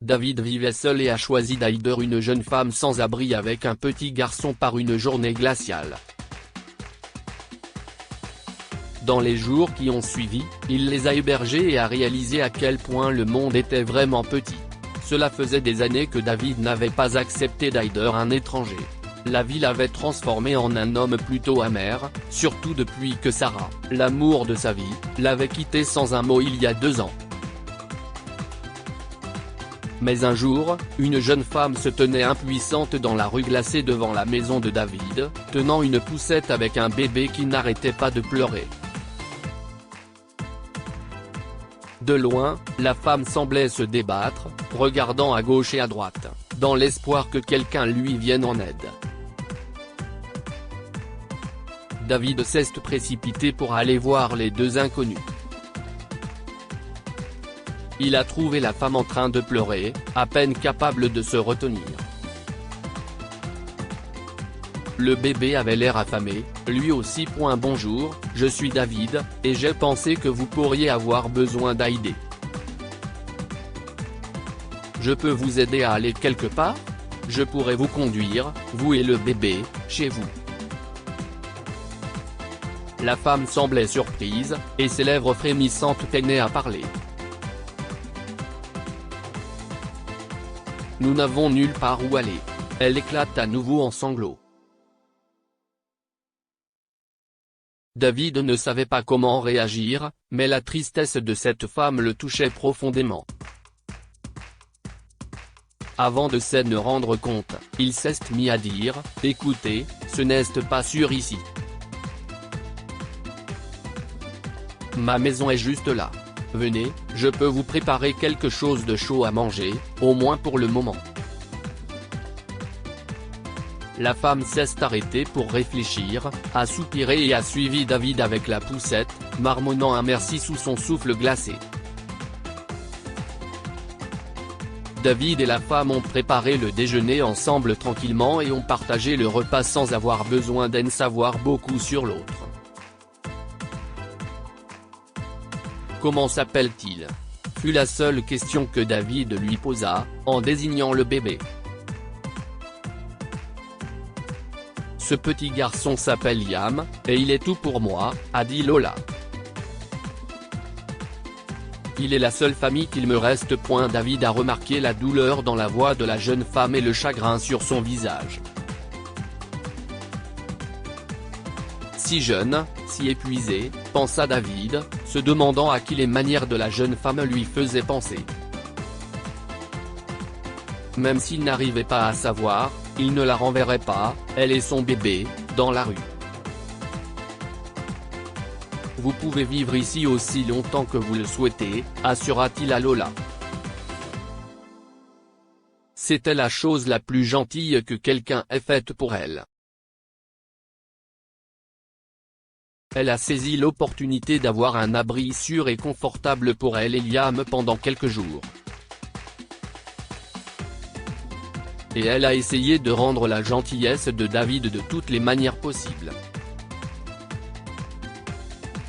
David vivait seul et a choisi d'Hyder, une jeune femme sans abri avec un petit garçon, par une journée glaciale. Dans les jours qui ont suivi, il les a hébergés et a réalisé à quel point le monde était vraiment petit. Cela faisait des années que David n'avait pas accepté d'Hyder, un étranger. La vie l'avait transformé en un homme plutôt amer, surtout depuis que Sarah, l'amour de sa vie, l'avait quitté sans un mot il y a 2 ans. Mais un jour, une jeune femme se tenait impuissante dans la rue glacée devant la maison de David, tenant une poussette avec un bébé qui n'arrêtait pas de pleurer. De loin, la femme semblait se débattre, regardant à gauche et à droite, dans l'espoir que quelqu'un lui vienne en aide. David s'est précipité pour aller voir les 2 inconnus. Il a trouvé la femme en train de pleurer, à peine capable de se retenir. Le bébé avait l'air affamé, lui aussi. Bonjour, je suis David, et j'ai pensé que vous pourriez avoir besoin d'aide. Je peux vous aider à aller quelque part? Je pourrais vous conduire, vous et le bébé, chez vous. La femme semblait surprise, et ses lèvres frémissantes peinaient à parler. Nous n'avons nulle part où aller. Elle éclate à nouveau en sanglots. David ne savait pas comment réagir, mais la tristesse de cette femme le touchait profondément. Avant de s'en rendre compte, il s'est mis à dire « Écoutez, ce n'est pas sûr ici. Ma maison est juste là. Venez, je peux vous préparer quelque chose de chaud à manger, au moins pour le moment. » La femme s'est arrêtée pour réfléchir, a soupiré et a suivi David avec la poussette, marmonnant un merci sous son souffle glacé. David et la femme ont préparé le déjeuner ensemble tranquillement et ont partagé le repas sans avoir besoin d'en savoir beaucoup sur l'autre. Comment s'appelle-t-il? Fut la seule question que David lui posa, en désignant le bébé. Ce petit garçon s'appelle Liam, et il est tout pour moi, a dit Lola. Il est la seule famille qu'il me reste. David a remarqué la douleur dans la voix de la jeune femme et le chagrin sur son visage. Si jeune, si épuisé, pensa David, se demandant à qui les manières de la jeune femme lui faisaient penser. Même s'il n'arrivait pas à savoir, il ne la renverrait pas, elle et son bébé, dans la rue. Vous pouvez vivre ici aussi longtemps que vous le souhaitez, assura-t-il à Lola. C'était la chose la plus gentille que quelqu'un ait faite pour elle. Elle a saisi l'opportunité d'avoir un abri sûr et confortable pour elle et Liam pendant quelques jours. Et elle a essayé de rendre la gentillesse de David de toutes les manières possibles.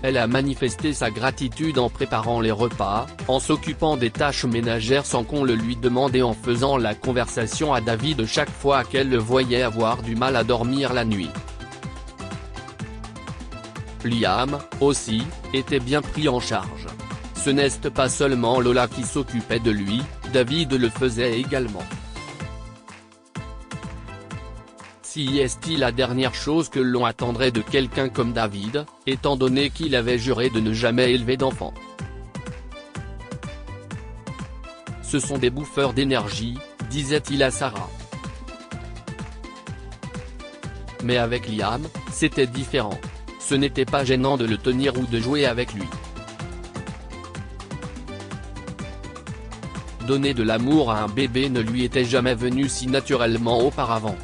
Elle a manifesté sa gratitude en préparant les repas, en s'occupant des tâches ménagères sans qu'on le lui demande et en faisant la conversation à David chaque fois qu'elle le voyait avoir du mal à dormir la nuit. Liam, aussi, était bien pris en charge. Ce n'est pas seulement Lola qui s'occupait de lui, David le faisait également. Si est-il la dernière chose que l'on attendrait de quelqu'un comme David, étant donné qu'il avait juré de ne jamais élever d'enfants. Ce sont des bouffeurs d'énergie, disait-il à Sarah. Mais avec Liam, c'était différent. Ce n'était pas gênant de le tenir ou de jouer avec lui. Donner de l'amour à un bébé ne lui était jamais venu si naturellement auparavant.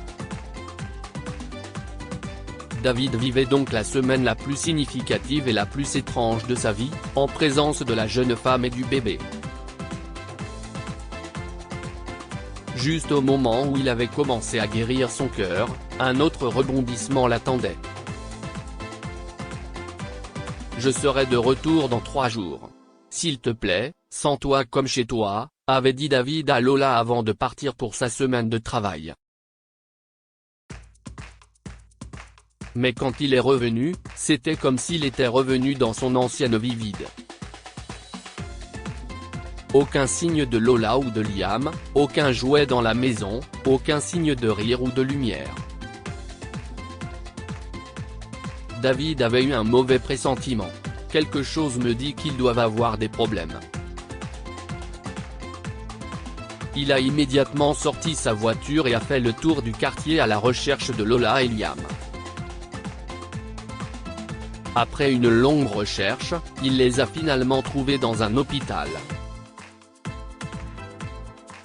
David vivait donc la semaine la plus significative et la plus étrange de sa vie, en présence de la jeune femme et du bébé. Juste au moment où il avait commencé à guérir son cœur, un autre rebondissement l'attendait. Je serai de retour dans 3 jours. S'il te plaît, sens-toi comme chez toi, avait dit David à Lola avant de partir pour sa semaine de travail. Mais quand il est revenu, c'était comme s'il était revenu dans son ancienne vie vide. Aucun signe de Lola ou de Liam, aucun jouet dans la maison, aucun signe de rire ou de lumière. David avait eu un mauvais pressentiment. Quelque chose me dit qu'ils doivent avoir des problèmes. Il a immédiatement sorti sa voiture et a fait le tour du quartier à la recherche de Lola et Liam. Après une longue recherche, il les a finalement trouvés dans un hôpital.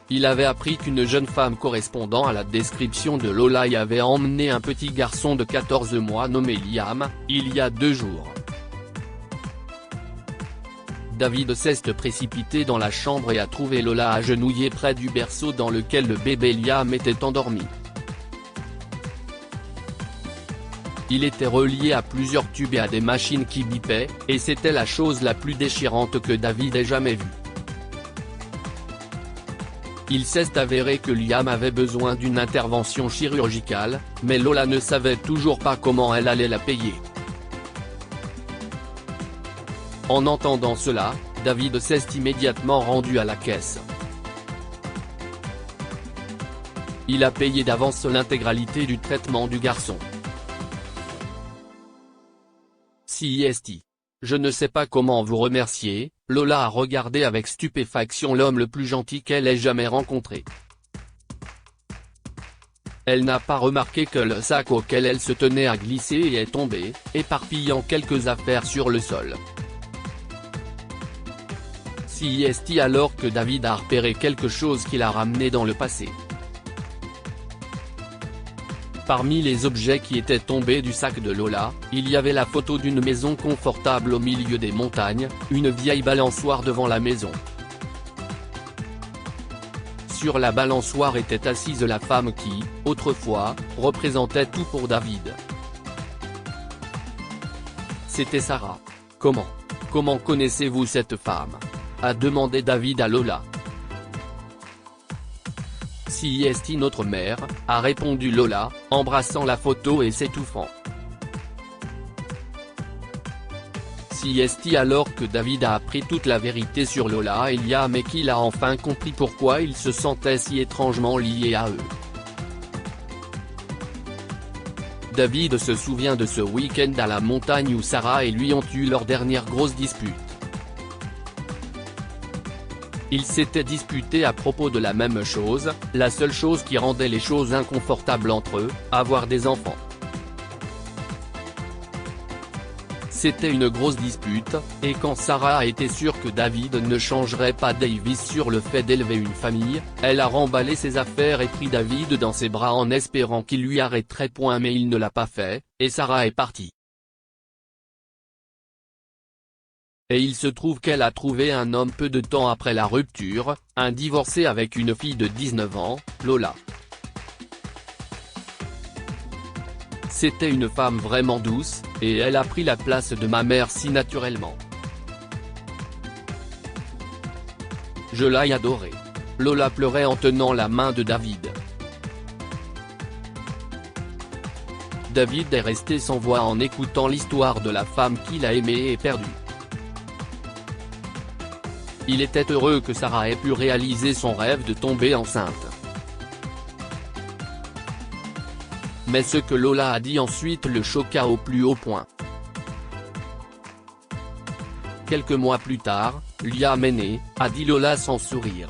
Il avait appris qu'une jeune femme correspondant à la description de Lola y avait emmené un petit garçon de 14 mois nommé Liam, il y a 2 jours. David s'est précipité dans la chambre et a trouvé Lola agenouillée près du berceau dans lequel le bébé Liam était endormi. Il était relié à plusieurs tubes et à des machines qui bipaient, et c'était la chose la plus déchirante que David ait jamais vue. Il s'est avéré que Liam avait besoin d'une intervention chirurgicale, mais Lola ne savait toujours pas comment elle allait la payer. En entendant cela, David s'est immédiatement rendu à la caisse. Il a payé d'avance l'intégralité du traitement du garçon. CIST. Je ne sais pas comment vous remercier. Lola a regardé avec stupéfaction l'homme le plus gentil qu'elle ait jamais rencontré. Elle n'a pas remarqué que le sac auquel elle se tenait a glissé et est tombé, éparpillant quelques affaires sur le sol. CIST alors que David a repéré quelque chose qu'il a ramené dans le passé. Parmi les objets qui étaient tombés du sac de Lola, il y avait la photo d'une maison confortable au milieu des montagnes, une vieille balançoire devant la maison. Sur la balançoire était assise la femme qui, autrefois, représentait tout pour David. C'était Sarah. Comment connaissez-vous cette femme ? A demandé David à Lola. CIST notre mère, a répondu Lola, embrassant la photo et s'étouffant. CIST alors que David a appris toute la vérité sur Lola et Liam et qu'il a enfin compris pourquoi il se sentait si étrangement lié à eux. David se souvient de ce week-end à la montagne où Sarah et lui ont eu leur dernière grosse dispute. Ils s'étaient disputés à propos de la même chose, la seule chose qui rendait les choses inconfortables entre eux, avoir des enfants. C'était une grosse dispute, et quand Sarah a été sûre que David ne changerait pas Davis sur le fait d'élever une famille, elle a remballé ses affaires et pris David dans ses bras en espérant qu'il lui arrêterait point mais il ne l'a pas fait, et Sarah est partie. Et il se trouve qu'elle a trouvé un homme peu de temps après la rupture, un divorcé avec une fille de 19 ans, Lola. C'était une femme vraiment douce, et elle a pris la place de ma mère si naturellement. Je l'ai adorée. Lola pleurait en tenant la main de David. David est resté sans voix en écoutant l'histoire de la femme qu'il a aimée et perdue. Il était heureux que Sarah ait pu réaliser son rêve de tomber enceinte. Mais ce que Lola a dit ensuite le choqua au plus haut point. Quelques mois plus tard, Liam est né, a dit Lola sans sourire.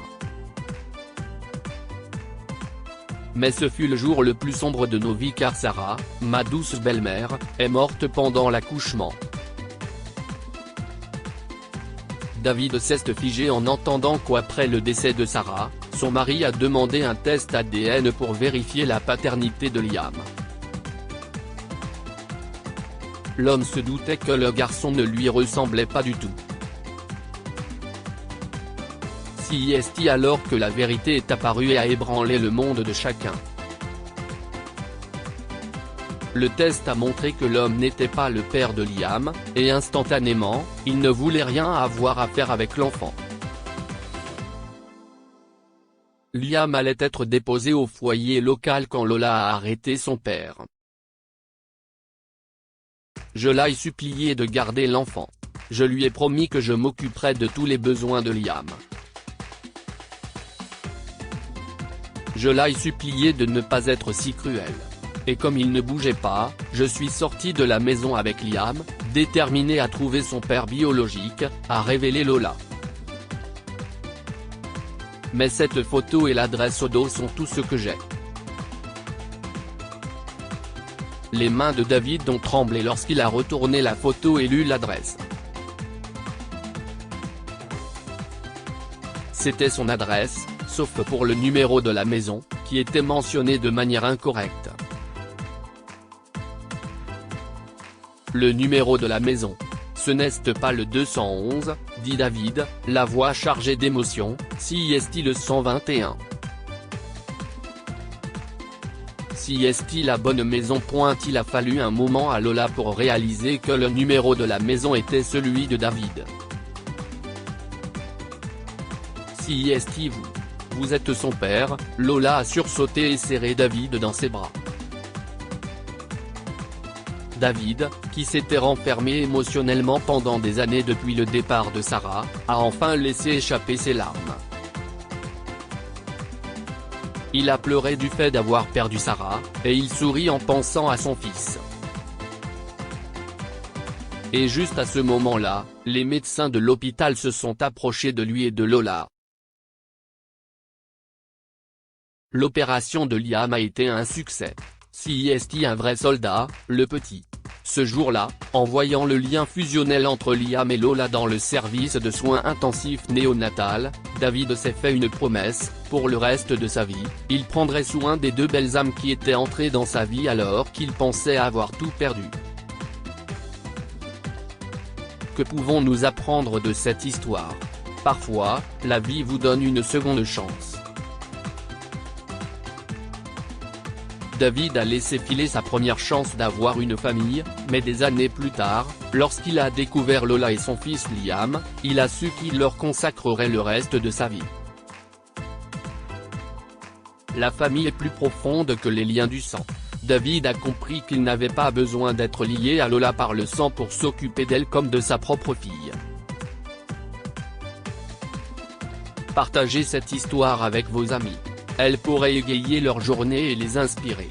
Mais ce fut le jour le plus sombre de nos vies car Sarah, ma douce belle-mère, est morte pendant l'accouchement. David s'est figé en entendant qu'après le décès de Sarah, son mari a demandé un test ADN pour vérifier la paternité de Liam. L'homme se doutait que le garçon ne lui ressemblait pas du tout. CIST alors que la vérité est apparue et a ébranlé le monde de chacun. Le test a montré que l'homme n'était pas le père de Liam, et instantanément, il ne voulait rien avoir à faire avec l'enfant. Liam allait être déposé au foyer local quand Lola a arrêté son père. Je l'ai supplié de garder l'enfant. Je lui ai promis que je m'occuperais de tous les besoins de Liam. Je l'ai supplié de ne pas être si cruel. Et comme il ne bougeait pas, je suis sorti de la maison avec Liam, déterminé à trouver son père biologique, a révélé Lola. Mais cette photo et l'adresse au dos sont tout ce que j'ai. Les mains de David ont tremblé lorsqu'il a retourné la photo et lu l'adresse. C'était son adresse, sauf pour le numéro de la maison, qui était mentionné de manière incorrecte. Le numéro de la maison. Ce n'est pas le 211, dit David, la voix chargée d'émotion, si est-il le 121. Si est-il la bonne maison ? Il a fallu un moment à Lola pour réaliser que le numéro de la maison était celui de David. Si est-il vous êtes son père, Lola a sursauté et serré David dans ses bras. David, qui s'était renfermé émotionnellement pendant des années depuis le départ de Sarah, a enfin laissé échapper ses larmes. Il a pleuré du fait d'avoir perdu Sarah, et il sourit en pensant à son fils. Et juste à ce moment-là, les médecins de l'hôpital se sont approchés de lui et de Lola. L'opération de Liam a été un succès. Si est un vrai soldat, le petit. Ce jour-là, en voyant le lien fusionnel entre Liam et Lola dans le service de soins intensifs néonatal, David s'est fait une promesse: pour le reste de sa vie, il prendrait soin des deux belles âmes qui étaient entrées dans sa vie alors qu'il pensait avoir tout perdu. Que pouvons-nous apprendre de cette histoire ? Parfois, la vie vous donne une seconde chance. David a laissé filer sa première chance d'avoir une famille, mais des années plus tard, lorsqu'il a découvert Lola et son fils Liam, il a su qu'il leur consacrerait le reste de sa vie. La famille est plus profonde que les liens du sang. David a compris qu'il n'avait pas besoin d'être lié à Lola par le sang pour s'occuper d'elle comme de sa propre fille. Partagez cette histoire avec vos amis. Elle pourrait égayer leur journée et les inspirer.